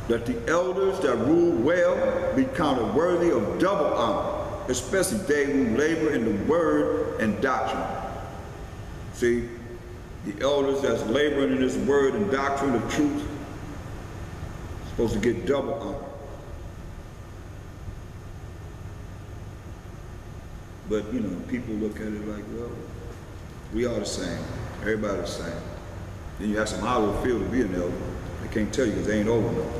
that the elders that rule well be counted worthy of double honor, especially they who labor in the word and doctrine. See, the elders that's laboring in this word and doctrine of truth supposed to get double honor. But you know, people look at it like, well, we are the same. Everybody the same. Then you ask them how it feel to be an elder. They can't tell you because they ain't over them.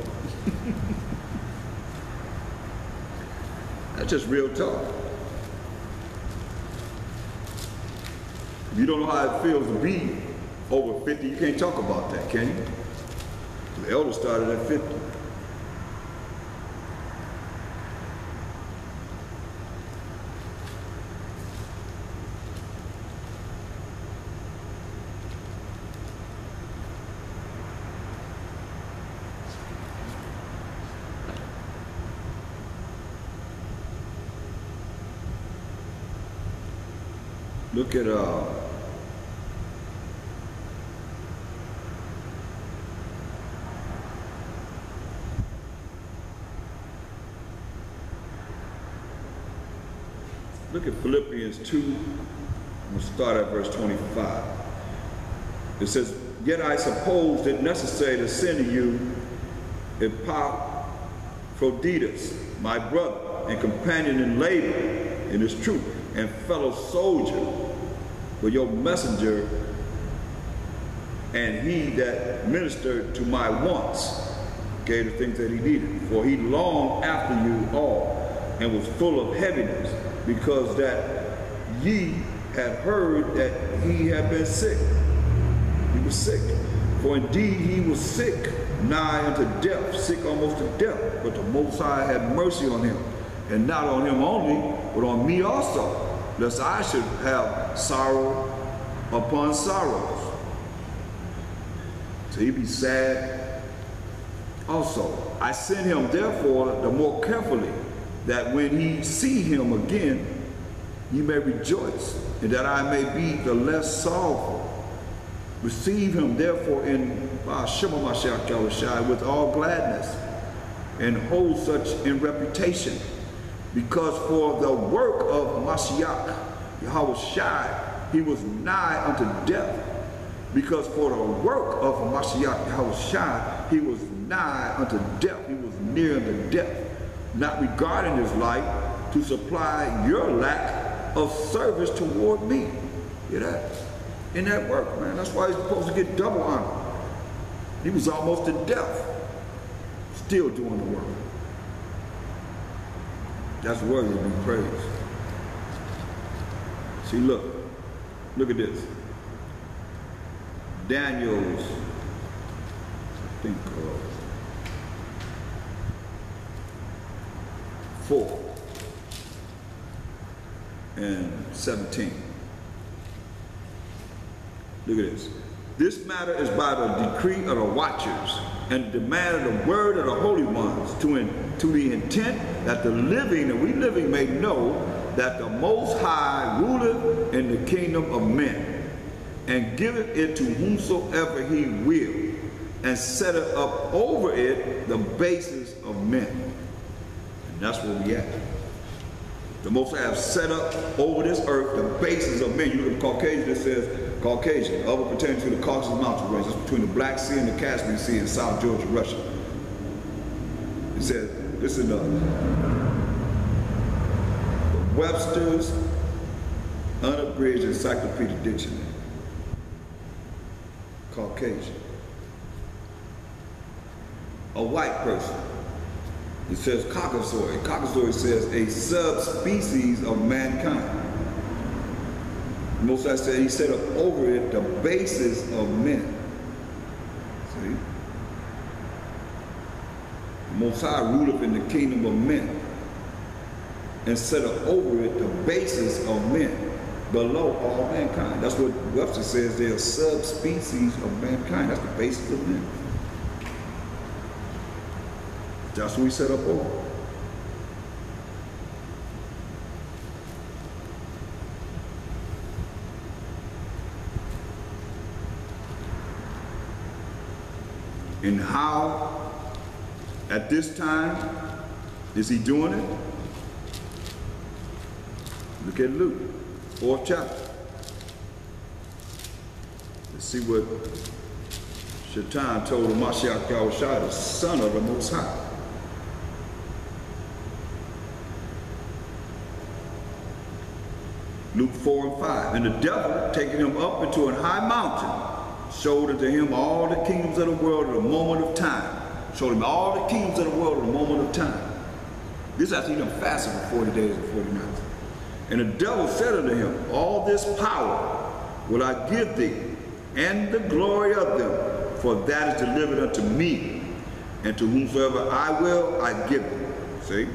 That's just real talk. If you don't know how it feels to be over 50, you can't talk about that, can you? The elder started at 50. Look at Philippians 2. I'm going to start at verse 25. It says, "Yet I supposed it necessary to send to you Epaphroditus, my brother and companion in labor in this truth, and fellow soldier, for your messenger, and he that ministered to my wants," gave the things that he needed. "For he longed after you all, and was full of heaviness, because that ye had heard that he had been sick." He was sick. "For indeed he was sick, nigh unto death," sick almost to death. "But the Most High had mercy on him, and not on him only, but on me also, lest I should have sorrow upon sorrows." So he'd be sad also. "I send him therefore the more carefully, that when he see him again, ye may rejoice, and that I may be the less sorrowful. Receive him therefore in Shema Mashiach Yahushua with all gladness, and hold such in reputation, because for the work of Mashiach Yahushua he was nigh unto death. Because for the work of Mashiach Yahushua he was nigh unto death. He was near unto death, not regarding his life, to supply your lack of service toward me." Hear that? In that work, man. That's why he's supposed to get double honor. He was almost to death, still doing the work. That's worthy to be praised. See, look at this. Daniel's, I think, 4 and 17. Look at this. "This matter is by the decree of the watchers, and the demand of the word of the holy ones, to the intent that the living, and we living, may know that the Most High ruleth in the kingdom of men, and giveth it to whomsoever he will, and setteth up over it the bases of men." And that's where we at. The Most High have set up over this earth the bases of men. You look at Caucasian, it says Caucasian, other pertaining to the Caucasus Mountain range. That's between the Black Sea and the Caspian Sea in South Georgia, Russia. It says, this is the Webster's Unabridged Encyclopedic Dictionary. Caucasian. A white person. It says Caucasoid. Caucasoid says a subspecies of mankind. Most I said he set up over it the basis of men. See? Most High ruleth in the kingdom of men, and set up over it the basis of men, below all mankind. That's what Webster says. They are subspecies of mankind. That's the basis of men. That's what we set up over. And how at this time, is he doing it? Look at Luke, 4th chapter. Let's see what Shaitan told Mashiach Yahushua, the Son of the Most High. Luke 4 and 5. And the devil, taking him up into a high mountain, showed unto him all the kingdoms of the world at a moment of time. Showed him all the kingdoms of the world at a moment of time. This after he done fasted for 40 days and 40 nights. And the devil said unto him, all this power will I give thee, and the glory of them, for that is delivered unto me, and to whomsoever I will, I give it. See?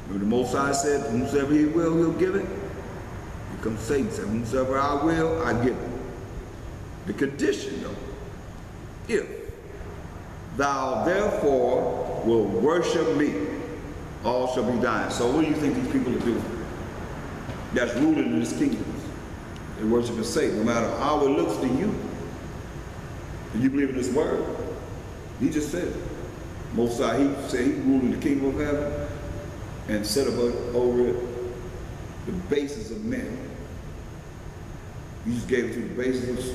Remember the Most High said, whomsoever he will, he'll give it. Here comes Satan said, whomsoever I will, I give it. The condition, though, if thou therefore will worship me, all shall be thine. So what do you think these people are doing? That's ruling in this kingdom. They worship Satan, no matter how it looks to you. Do you believe in this word? He just said it. Most High, he said he ruled in the kingdom of heaven and set up over it the basis of men. He just gave it to the basis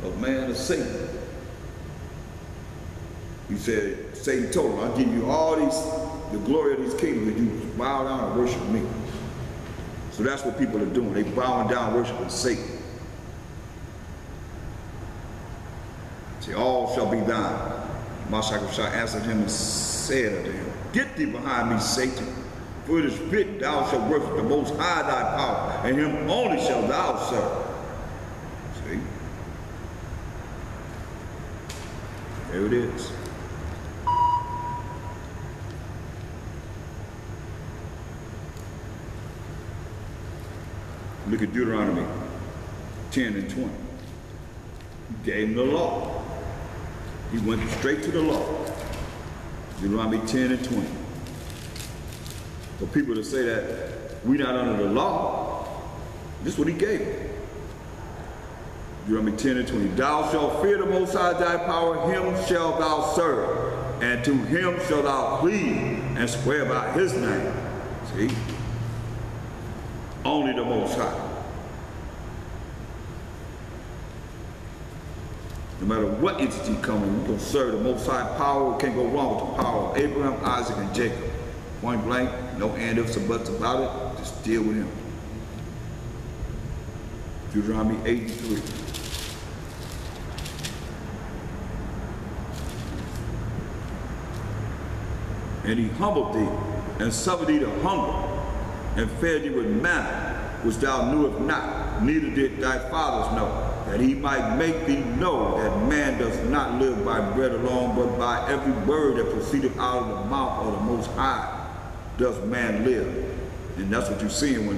of man, of Satan. He said, Satan told him, I'll give you all the glory of these kingdoms, and you bow down and worship me. So that's what people are doing. They bowing down worshiping Satan. See, all shall be thine. Mashiach answered him and said unto him, get thee behind me, Satan, for it is written, thou shalt worship the Most High thy power, and him only shalt thou serve. See? There it is. Look at Deuteronomy 10 and 20. He gave him the law. He went straight to the law. Deuteronomy 10 and 20. For people to say that we're not under the law, this is what he gave him. Deuteronomy 10 and 20. Thou shalt fear the Most High thy power, him shalt thou serve, and to him shalt thou cleave and swear by his name. See? Only the Most High. No matter what entity coming, we're going to serve the Most High power. We can't go wrong with the power of Abraham, Isaac, and Jacob. Point blank, no and ifs or buts about it. Just deal with him. Deuteronomy 8 and 3. And he humbled thee, and suffered thee to hunger, and fed thee with manna, which thou knewest not, neither did thy fathers know, that he might make thee know that man does not live by bread alone, but by every word that proceedeth out of the mouth of the Most High does man live. And that's what you're seeing when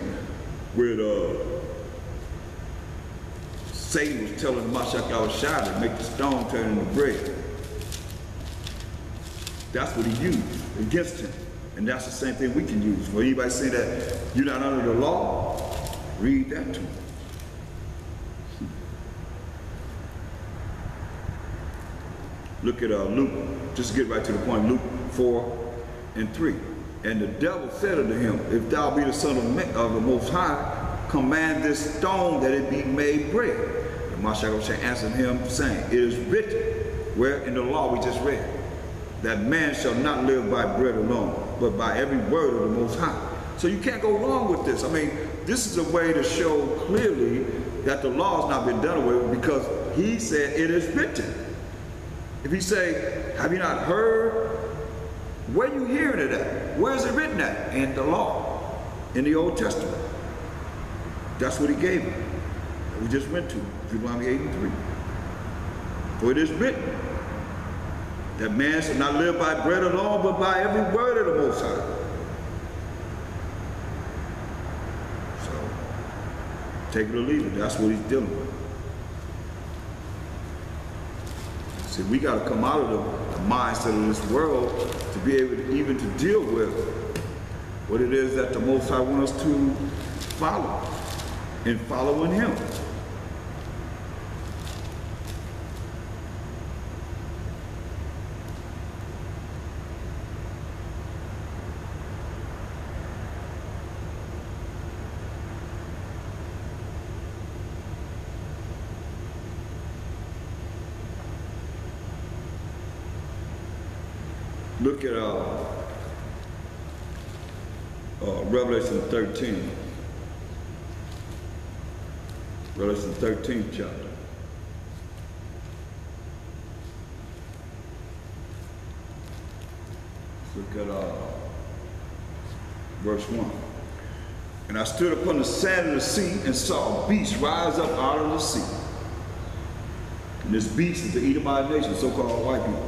Satan was telling Mashiach Yahushua to make the stone turn into bread. That's what he used against him. And that's the same thing we can use. For anybody say that you're not under the law, read that to them. Look at Luke, just to get right to the point, Luke 4 and 3. And the devil said unto him, if thou be the Son of the Most High, command this stone that it be made bread. And Mashiach answered him, saying, it is written, where in the law we just read, that man shall not live by bread alone, but by every word of the Most High. So you can't go wrong with this. I mean, this is a way to show clearly that the law has not been done away with, because he said it is written. If he say, have you not heard? Where are you hearing it at? Where is it written at? In the law, in the Old Testament. That's what he gave him. We just went to Deuteronomy 8 and 3. For it is written that man shall not live by bread alone, but by every word of the Most High. So, take it or leave it. That's what he's dealing with. See, we got to come out of the mindset of this world to be able to even to deal with what it is that the Most High wants us to follow, and following him. Look at Revelation 13. Revelation 13th chapter. Look at verse 1. And I stood upon the sand of the sea and saw a beast rise up out of the sea. And this beast is the Edomite nation, so-called white people.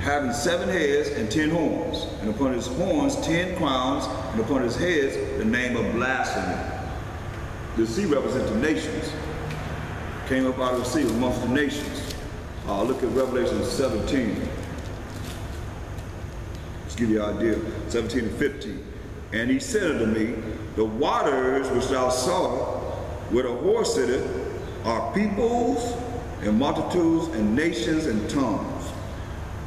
Having 7 heads and 10 horns, and upon his horns 10 crowns, and upon his heads the name of blasphemy. The sea represents the nations. Came up out of the sea amongst the nations. Look at Revelation 17. Let's give you an idea. 17 and 15. And he said unto me, the waters which thou sawest, where the horse sitteth, are peoples and multitudes and nations and tongues.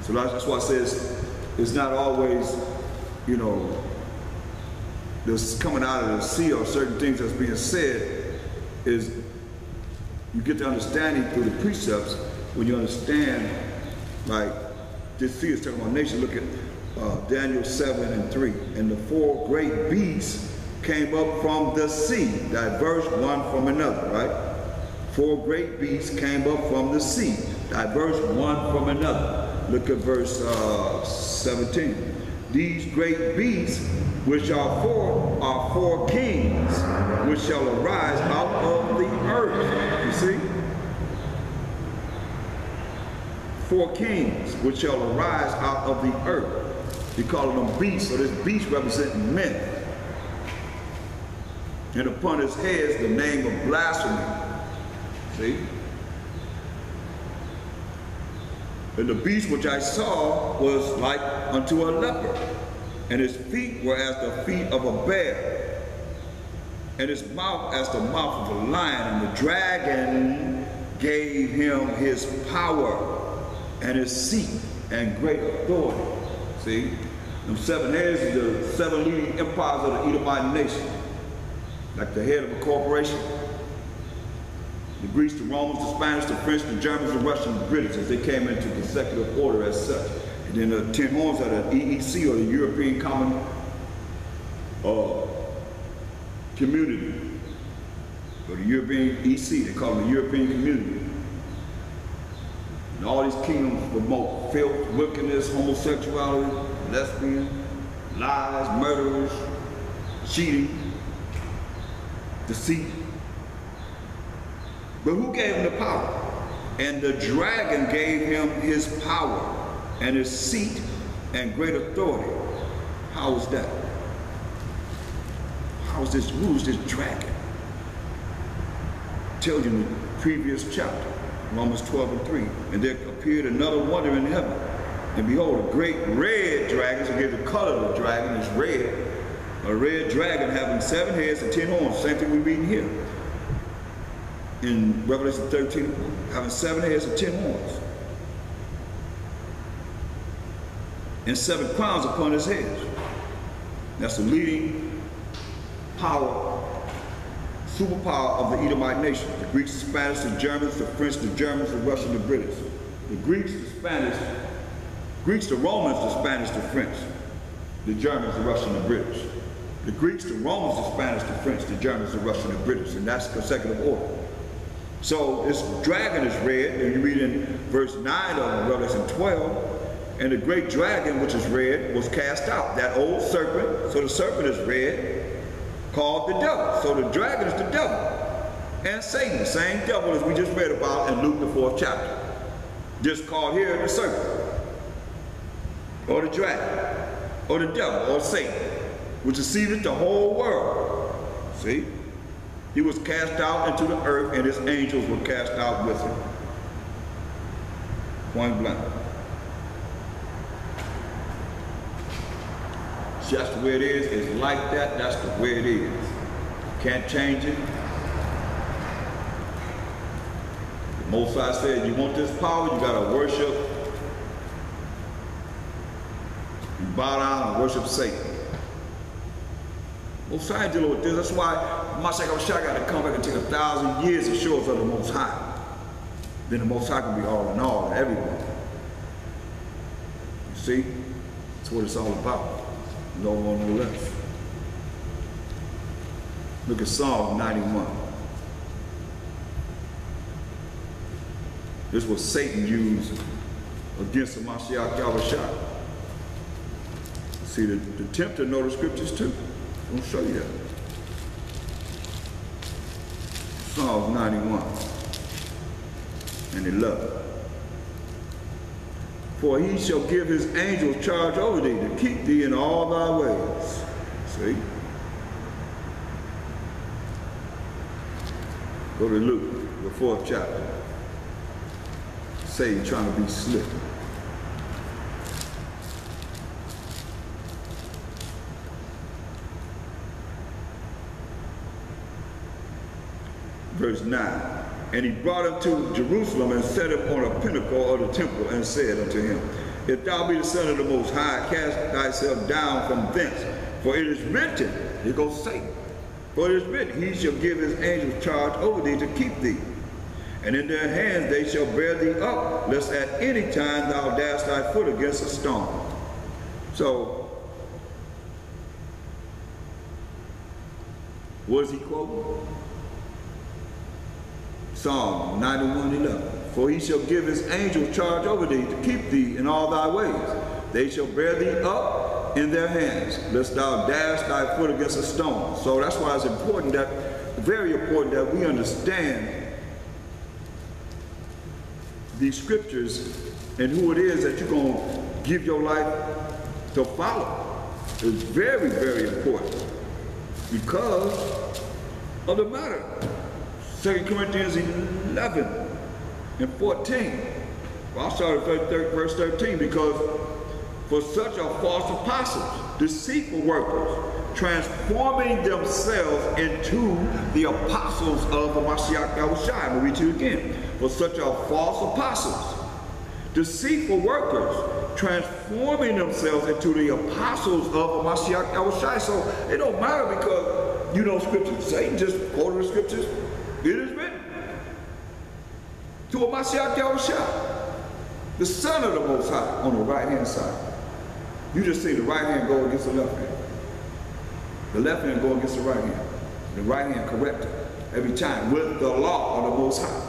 So that's why it says it's not always, you know, this coming out of the sea or certain things that's being said. Is you get the understanding through the precepts when you understand, like this sea is talking about nation. Look at Daniel 7 and 3. And the 4 great beasts came up from the sea, diverse one from another, right? 4 great beasts came up from the sea, diverse one from another. Look at verse 17. These great beasts, which are 4 kings, which shall arise out of the earth. You see? 4 kings, which shall arise out of the earth. He calling them beasts, so this beast representing men. And upon his heads the name of blasphemy. See? And the beast which I saw was like unto a leopard, and his feet were as the feet of a bear, and his mouth as the mouth of a lion. And the dragon gave him his power and his seat and great authority. See? Them 7 heads are the 7 leading empires of the Edomite nation. Like the head of a corporation. The Greeks, the Romans, the Spanish, the French, the Germans, the Russians, the British, as they came into consecutive order as such. And then the 10 horns are the EEC, or the European Common Community. Or the European EC, they call them the European Community. And all these kingdoms promote filth, wickedness, homosexuality, lesbian, lies, murderers, cheating, deceit. But who gave him the power? And the dragon gave him his power and his seat and great authority. How is that? How is this? Who is this dragon? I told you in the previous chapter, Romans 12 and 3. And there appeared another wonder in heaven. And behold, a great red dragon, so give the color of the dragon is red. A red dragon having 7 heads and 10 horns. Same thing we're reading here. In Revelation 13, having 7 heads and 10 horns. And 7 crowns upon his head. That's the leading power, superpower of the Edomite nation. The Greeks, the Spanish, the Germans, the French, the Germans, the Russians, the British. The Greeks, the Spanish, Greeks, the Romans, the Spanish, the French. The Germans, the Russians, the British. The Greeks, the Romans, the Spanish, the French, the Germans, the Russians, the British. And that's consecutive order. So this dragon is red, and you read in verse 9 of Revelation 12, and the great dragon, which is red, was cast out. That old serpent, so the serpent is red, called the devil. So the dragon is the devil. And Satan, the same devil as we just read about in Luke the 4th chapter. Just called here the serpent, or the dragon, or the devil, or Satan, which deceived the whole world. See? He was cast out into the earth, and his angels were cast out with him. Point blank. It's just the way it is. It's like that. That's the way it is. Can't change it. The Most High said, you want this power, you got to worship. You bow down and worship Satan. Most High dealing with this. That's why Mashiach got to come back and take 1,000 years to show us of the Most High. Then the Most High can be all in all to everyone. You see? That's what it's all about. No more, no less. Look at Psalm 91. This was Satan used against the Mashiach Yahushua. See, the Tempter know the scriptures too. I'm going to show you that. Psalm 91 and 11. For he shall give his angels charge over thee to keep thee in all thy ways. See? Go to Luke, the 4th chapter. Satan trying to be slick. Verse 9. And he brought him to Jerusalem and set him on a pinnacle of the temple and said unto him, If thou be the Son of the Most High, cast thyself down from thence. For it is written, here goes Satan, for it is written, he shall give his angels charge over thee to keep thee. And in their hands they shall bear thee up, lest at any time thou dash thy foot against a stone. So, what is he quoting? Psalm 91:11. For he shall give his angels charge over thee to keep thee in all thy ways. They shall bear thee up in their hands, lest thou dash thy foot against a stone. So that's why it's important that, very important that we understand these scriptures and who it is that you're going to give your life to follow. It's very, very important because of the matter. 2 Corinthians 11 and 14. Well, I'll start at verse 13, because for such are false apostles, deceitful workers, transforming themselves into the apostles of the Mashiach Yahushua. I'm going to read to you again. For such are false apostles, deceitful workers, transforming themselves into the apostles of the Mashiach Yahushua. So it don't matter because you know scriptures. Satan just quoted the scriptures. It is written to a Mashiach Yahushua, the Son of the Most High, on the right-hand side. You just see the right hand go against the left hand. The left hand go against the right hand. The right hand correct every time with the law of the Most High.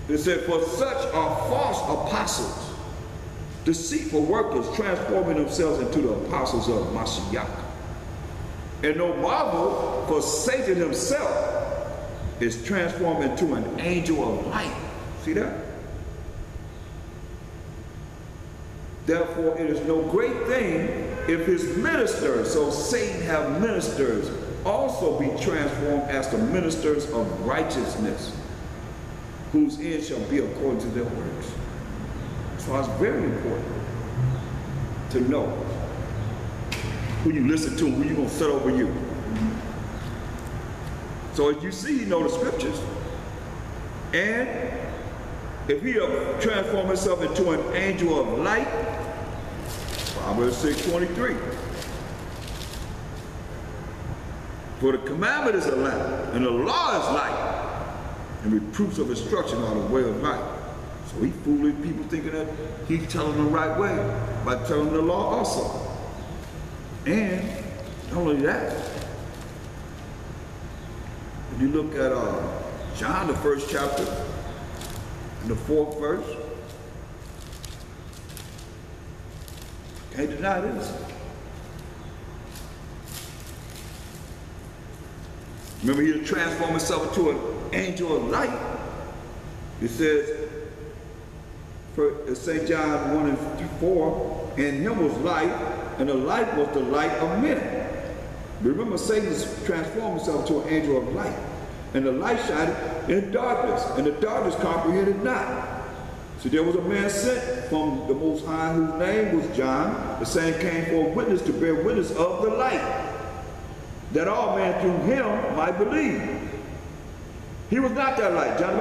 It said, for such are false apostles, deceitful workers, transforming themselves into the apostles of Mashiach. And no marvel, for Satan himself is transformed into an angel of light. See that? Therefore, it is no great thing if his ministers, so Satan have ministers, also be transformed as the ministers of righteousness, whose end shall be according to their works. So it's very important to know who you listen to, who you're going to set over you. So as you see, you know the scriptures. And if he transform himself into an angel of light, Proverbs 6:23. For the commandment is a lamp, and the law is light, and reproofs of instruction are the way of life. So he fooling people thinking that he's telling them the right way by telling them the law also. And not only that, if you look at John, the 1st chapter, and the 4th verse, can't deny this. Remember, he'll transform himself into an angel of light. It says, St. John 1 and 4, in him was light, and the light was the light of men. Remember, Satan transformed himself to an angel of light, and the light shined in darkness, and the darkness comprehended not. So there was a man sent from the Most High, whose name was John. The same came for a witness, to bear witness of the light, that all men through him might believe. He was not that light. John